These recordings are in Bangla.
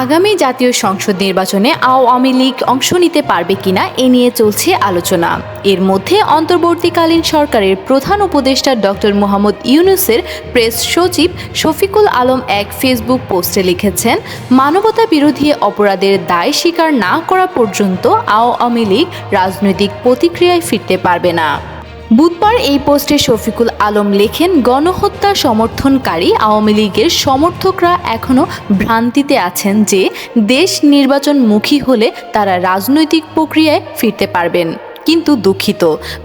আগামী জাতীয় সংসদ নির্বাচনে আওয়ামী লীগ অংশ নিতে পারবে কিনা এ নিয়ে চলছে আলোচনা। এর মধ্যে অন্তর্বর্তীকালীন সরকারের প্রধান উপদেষ্টা ডক্টর মোহাম্মদ ইউনূসের প্রেস সচিব শফিকুল আলম এক ফেসবুক পোস্টে লিখেছেন, মানবতা বিরোধী অপরাধের দায় স্বীকার না করা পর্যন্ত আওয়ামী লীগ রাজনৈতিক প্রতিক্রিয়ায় ফিরতে পারবে না। বুধবার এই পোস্টে শফিকুল আলম লেখেন, গণহত্যা সমর্থনকারী আওয়ামী লীগের সমর্থকরা এখনও ভ্রান্তিতে আছেন যে দেশ নির্বাচনমুখী হলে তারা রাজনৈতিক প্রক্রিয়ায় ফিরতে পারবেন। কিন্তু দুঃখিত,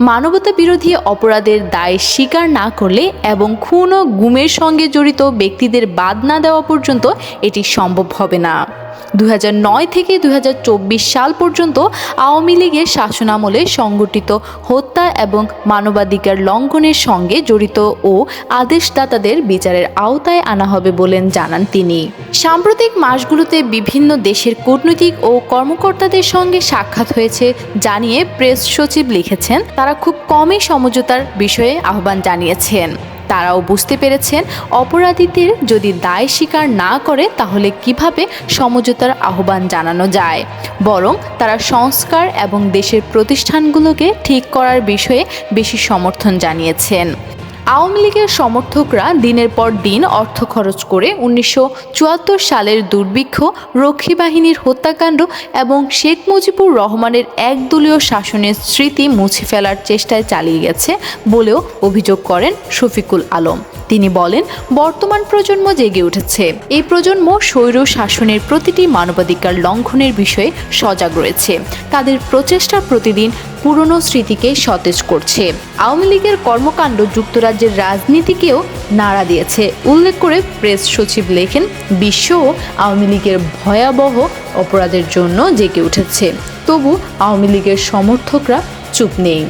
মানবতা বিরোধী অপরাধের দায় স্বীকার না করলে এবং খুন ও গুমের সঙ্গে জড়িত ব্যক্তিদের বাদ না দেওয়া পর্যন্ত এটি সম্ভব হবে না। 2009 থেকে 2024 সাল পর্যন্ত আওয়ামী লীগের শাসনামলে সংগঠিত হত্যা এবং মানবাধিকার লঙ্ঘনের সঙ্গে জড়িত ও আদেশদাতাদের বিচারের আওতায় আনা হবে বলেন জানান তিনি। সাম্প্রতিক মাসগুলোতে বিভিন্ন দেশের কূটনৈতিক ও কর্মকর্তাদের সঙ্গে সাক্ষাৎ হয়েছে জানিয়ে প্রেস সচিব লিখেছেন, তারা খুব কমই সমঝোতার বিষয়ে আহ্বান জানিয়েছেন। তারাও বুঝতে পেরেছেন অপরাধীদের যদি দায় স্বীকার না করে তাহলে কিভাবে সমঝোতার আহ্বান জানানো যায়, বরং তারা সংস্কার এবং দেশের প্রতিষ্ঠানগুলোকে ঠিক করার বিষয়ে বেশি সমর্থন জানিয়েছেন। আওয়ামী লীগের সমর্থকরা দিনের পর দিন অর্থ খরচ করে 1974 সালের দুর্ভিক্ষ, রক্ষী বাহিনীর হত্যাকাণ্ড এবং শেখ মুজিবুর রহমানের একদলীয় শাসনের স্মৃতি মুছে ফেলার চেষ্টায় চালিয়ে গেছে বলেও অভিযোগ করেন শফিকুল আলম। তিনি বলেন, বর্তমান প্রজন্ম জেগে উঠেছে। এই প্রজন্ম স্বৈর শাসনের প্রতিটি মানবাধিকার লঙ্ঘনের বিষয়ে সজাগ রয়েছে। তাদের প্রচেষ্টা প্রতিদিন পুরনো স্মৃতিকে সতেজ করছে। আওয়ামী লীগের কর্মকাণ্ড যুক্তরাজ্যের রাজনীতিকেও নাড়া দিয়েছে উল্লেখ করে প্রেস সচিব লেখেন, বিশ্বও আওয়ামী লীগের ভয়াবহ অপরাধের জন্য জেগে উঠেছে, তবু আওয়ামী লীগের সমর্থকরা চুপ নেই।